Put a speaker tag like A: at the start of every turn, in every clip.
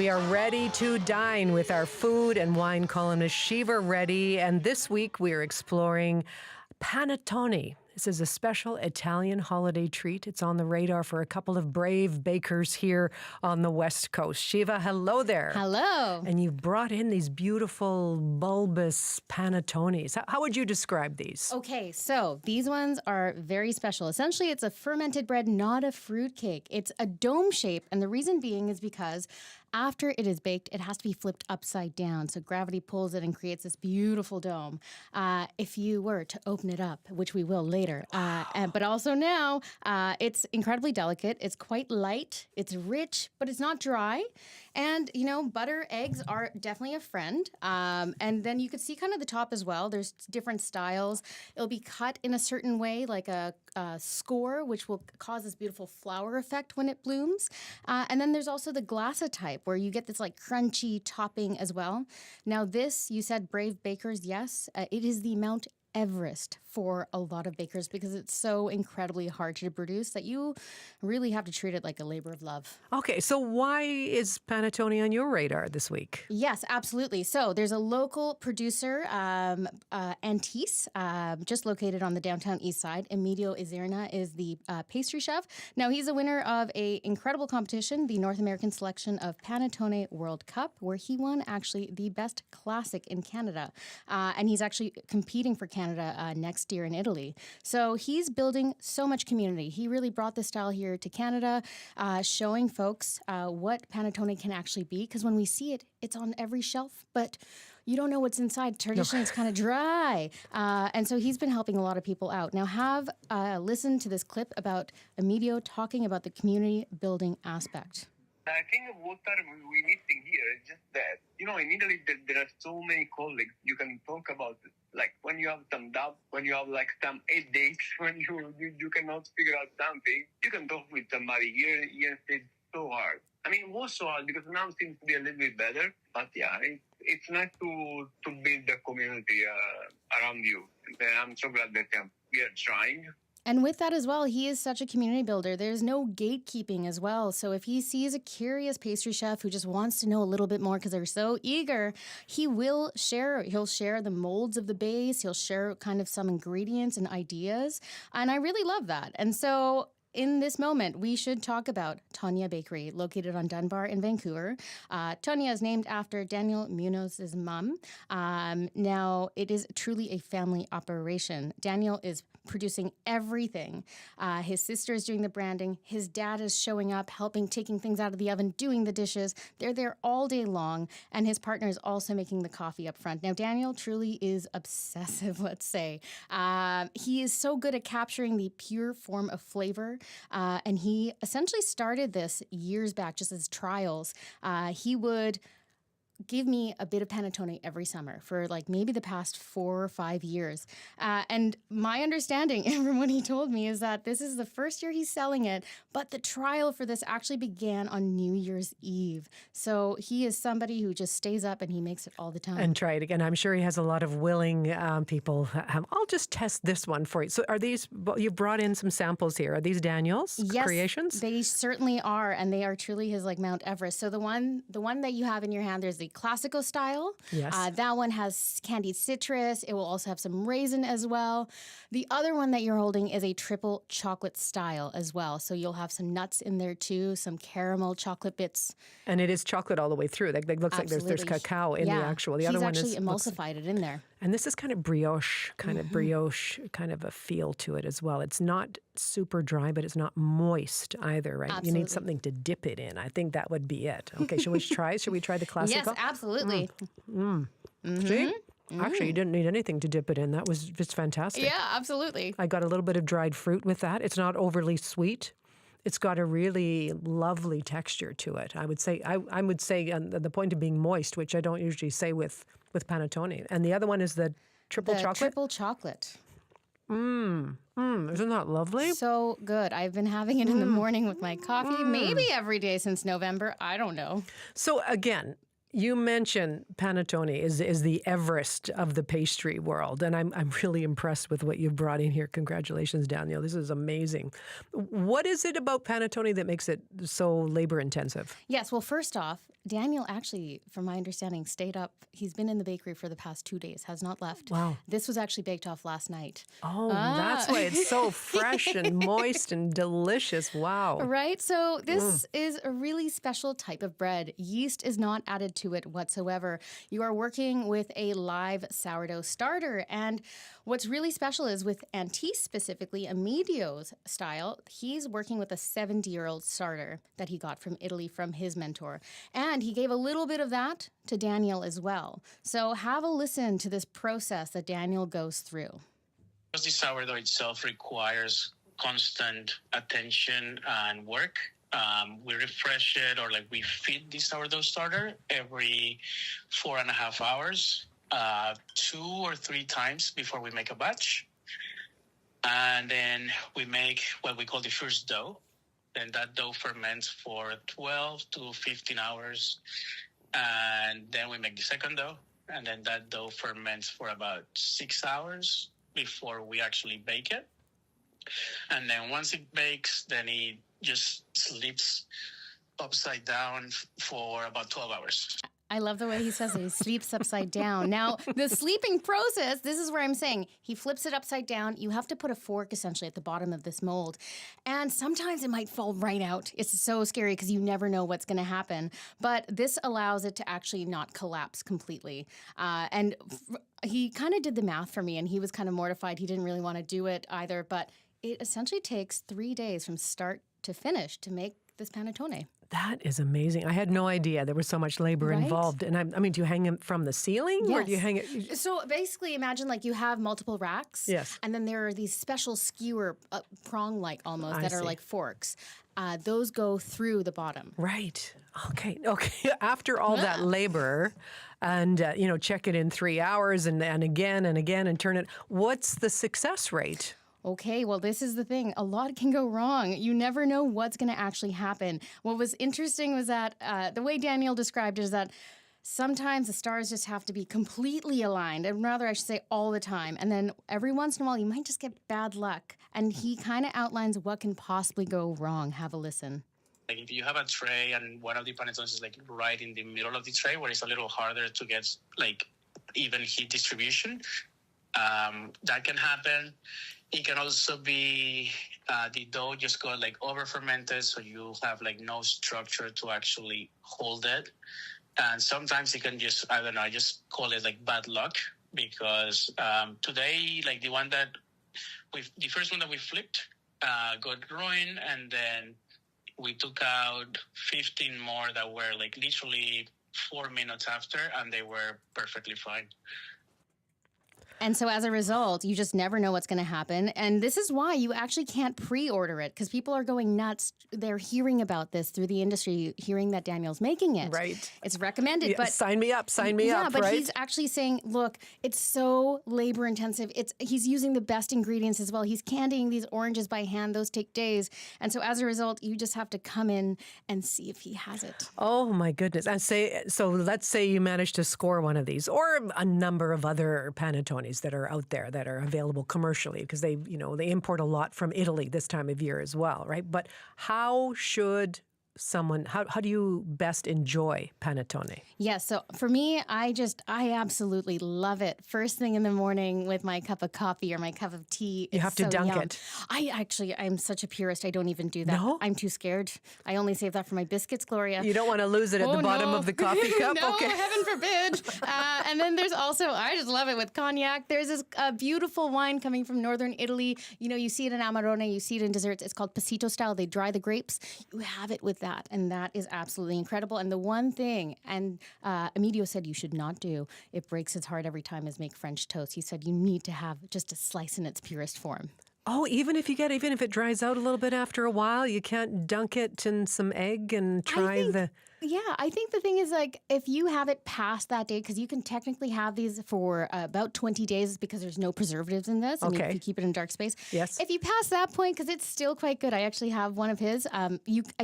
A: We are ready to dine with our food and wine columnist Shiva Reddy, and this week we are exploring panettone. This is a special Italian holiday treat. It's on the radar for a couple of brave bakers here on the West Coast. Shiva, hello there.
B: Hello.
A: And you brought in these beautiful bulbous panettones. How would you describe these?
B: Okay, so these ones are very special. Essentially, it's a fermented bread, not a fruit cake. It's a dome shape, and the reason being is because after it is baked, it has to be flipped upside down. So gravity pulls it and creates this beautiful dome. If you were to open it up, which we will later, but also now, it's incredibly delicate. It's quite light. It's rich, but it's not dry. And, you know, butter, eggs are definitely a friend. And then you could see kind of the top as well. There's different styles. It'll be cut in a certain way, like a score, which will cause this beautiful flower effect when it blooms. And then there's also the glassa type, where you get this like crunchy topping as well. Now this, you said brave bakers, yes. It is the Mount Everest for a lot of bakers because it's so incredibly hard to produce that you really have to treat it like a labor of love.
A: Okay, so why is panettone on your radar this week?
B: Yes, absolutely. So there's a local producer, Antis, just located on the downtown east side. Emilio Izerna is the pastry chef. Now, he's a winner of an incredible competition, the North American selection of Panettone World Cup, where he won actually the best classic in Canada. And he's actually competing for Canada next year in Italy. So he's building so much community. He really brought this style here to Canada, showing folks what panettone can actually be. Because when we see it, it's on every shelf, but you don't know what's inside. Traditionally, it's kind of dry. And so he's been helping a lot of people out. Now have listened to this clip about Emilio talking about the community building aspect.
C: I think what we missing here is just that, you know, in Italy there are so many colleagues you can talk about it. Like when you have some doubt, when you have like some headaches, when you cannot figure out something, you can talk with somebody here. It's so hard. I mean, it was so hard because now it seems to be a little bit better. But yeah, it's nice to build the community around you. And I'm so glad that we are trying.
B: And with that as well, he is such a community builder. There's no gatekeeping as well. So if he sees a curious pastry chef who just wants to know a little bit more because they're so eager, he will share. He'll share the molds of the base. He'll share kind of some ingredients and ideas. And I really love that. And so in this moment, we should talk about Tonya Bakery, located on Dunbar in Vancouver. Tonya is named after Daniel Munoz's mom. Now, it is truly a family operation. Daniel is producing everything. His sister is doing the branding. His dad is showing up, helping, taking things out of the oven, doing the dishes. They're there all day long. And his partner is also making the coffee up front. Now, Daniel truly is obsessive, let's say. He is so good at capturing the pure form of flavor. And he essentially started this years back just as trials. He would give me a bit of panettone every summer for like maybe the past 4 or 5 years. And my understanding from what he told me is that this is the first year he's selling it, but the trial for this actually began on New Year's Eve. So he is somebody who just stays up and he makes it all the time.
A: And try it again. I'm sure he has a lot of willing people. I'll just test this one for you. So are these, you brought in some samples here. Are these Daniel's creations?
B: They certainly are. And they are truly his like Mount Everest. So the one that you have in your hand, there's the classical style.
A: Yes.
B: That one has candied citrus. It will also have some raisin as well. The other one that you're holding is a triple chocolate style as well. So you'll have some nuts in there too, some caramel chocolate bits.
A: And it is chocolate all the way through. Like looks like there's cacao in the actual. The other one is
B: he's actually emulsified it in there.
A: And this is kind of brioche, kind of a feel to it as well. It's not super dry, but it's not moist either, right?
B: Absolutely.
A: You need something to dip it in. I think that would be it. Okay, should we try? Should we try the classical?
B: Yes, absolutely.
A: See? Actually, you didn't need anything to dip it in. That was just fantastic.
B: Yeah, absolutely.
A: I got a little bit of dried fruit with that. It's not overly sweet. It's got a really lovely texture to it. I would say, the point of being moist, which I don't usually say with panettone. And the other one is the triple chocolate?
B: Triple chocolate.
A: Isn't that lovely?
B: So good. I've been having it in the morning with my coffee, maybe every day since November. I don't know.
A: So again, you mentioned panettone is the Everest of the pastry world, and I'm really impressed with what you've brought in here. Congratulations, Daniel. This is amazing. What is it about panettone that makes it so labor intensive?
B: Yes. Well, first off, Daniel actually, from my understanding, stayed up. He's been in the bakery for the past 2 days, has not left.
A: Wow.
B: This was actually baked off last night.
A: Oh, that's why it's so fresh and moist and delicious. Wow.
B: Right? So this is a really special type of bread. Yeast is not added to it whatsoever. You are working with a live sourdough starter. And what's really special is with Antiste specifically, Emilio's style, he's working with a 70-year-old starter that he got from Italy from his mentor. And he gave a little bit of that to Daniel as well. So have a listen to this process that Daniel goes through.
D: Because the sourdough itself requires constant attention and work. We refresh it, or like we feed the sourdough starter every 4.5 hours, 2 or 3 times before we make a batch. And then we make what we call the first dough. Then that dough ferments for 12 to 15 hours. And then we make the second dough. And then that dough ferments for about 6 hours before we actually bake it. And then once it bakes, then it just sleeps upside down for about 12 hours.
B: I love the way he says it. He sleeps upside down. Now, the sleeping process, this is where I'm saying he flips it upside down. You have to put a fork essentially at the bottom of this mold. And sometimes it might fall right out. It's so scary because you never know what's going to happen. But this allows it to actually not collapse completely. He kind of did the math for me, and he was kind of mortified. He didn't really want to do it either. But it essentially takes 3 days from start to finish to make this panettone.
A: That is amazing. I had no idea there was so much labor involved. And I mean, do you hang it from the ceiling?
B: Yes.
A: Or do you hang it?
B: So basically, imagine like you have multiple racks.
A: Yes.
B: And then there are these special skewer, prong-like almost,
A: I
B: that are
A: see.
B: like forks. Those go through the bottom.
A: Right. Okay. After all that labor and, check it in 3 hours and again and again and turn it, what's the success rate?
B: Okay, well, this is the thing. A lot can go wrong. You never know what's going to actually happen. What was interesting was that the way Daniel described it is that sometimes the stars just have to be completely aligned, and rather I should say all the time. And then every once in a while, you might just get bad luck. And he kind of outlines what can possibly go wrong. Have a listen.
D: Like if you have a tray and one of the panettones is like right in the middle of the tray where it's a little harder to get like even heat distribution, that can happen. It can also be the dough just got like over fermented, so you have like no structure to actually hold it. And sometimes it can just, I don't know, I just call it like bad luck because today, like the first one that we flipped got ruined, and then we took out 15 more that were like literally 4 minutes after, and they were perfectly fine.
B: And so as a result, you just never know what's going to happen. And this is why you actually can't pre-order it, because people are going nuts. They're hearing about this through the industry, hearing that Daniel's making it.
A: Right.
B: It's recommended.
A: Yeah,
B: but
A: sign me up, up,
B: Yeah, but
A: right?
B: he's actually saying, look, it's so labor intensive. He's using the best ingredients as well. He's candying these oranges by hand. Those take days. And so as a result, you just have to come in and see if he has it.
A: Oh my goodness. So let's say you manage to score one of these or a number of other panettones that are out there that are available commercially, because they import a lot from Italy this time of year as well, right? But how do you best enjoy panettone?
B: Yes, so for me, I absolutely love it. First thing in the morning with my cup of coffee or my cup of tea.
A: You have to dunk it.
B: I'm such a purist. I don't even do that.
A: No?
B: I'm too scared. I only save that for my biscuits, Gloria.
A: You don't want to lose it at the bottom of the coffee cup?
B: No,
A: Okay.
B: heaven forbid. And then there's also, I just love it with cognac. There's this beautiful wine coming from northern Italy. You see it in Amarone, you see it in desserts. It's called passito style. They dry the grapes. You have it with that, and that is absolutely incredible. And the one thing, and Emilio said you should not do, it breaks his heart every time, is make French toast. He said you need to have just a slice in its purest form.
A: Oh, even if it dries out a little bit after a while, you can't dunk it in some egg and
B: Yeah, I think the thing is, like, if you have it past that date, because you can technically have these for about 20 days because there's no preservatives in this. And if you keep it in dark space.
A: Yes.
B: If you pass that point, because it's still quite good. I actually have one of his. I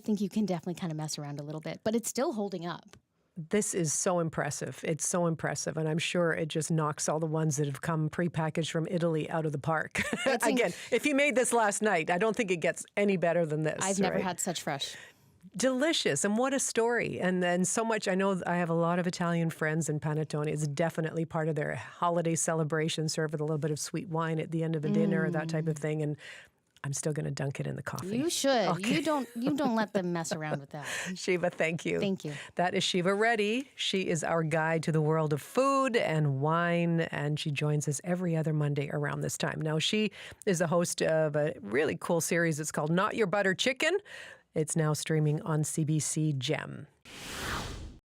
B: think you can definitely kind of mess around a little bit, but it's still holding up.
A: This is so impressive. It's so impressive. And I'm sure it just knocks all the ones that have come prepackaged from Italy out of the park. Again, if you made this last night, I don't think it gets any better than this.
B: I've never had such fresh.
A: Delicious. And what a story. And then so much, I know I have a lot of Italian friends, and panettone is definitely part of their holiday celebration, serve with a little bit of sweet wine at the end of a dinner, that type of thing. And I'm still going to dunk it in the coffee.
B: You should.
A: Okay.
B: You don't let them mess around with that.
A: Shiva, thank you.
B: Thank you.
A: That is Shiva Reddy. She is our guide to the world of food and wine, and she joins us every other Monday around this time. Now, she is the host of a really cool series. It's called Not Your Butter Chicken. It's now streaming on CBC Gem.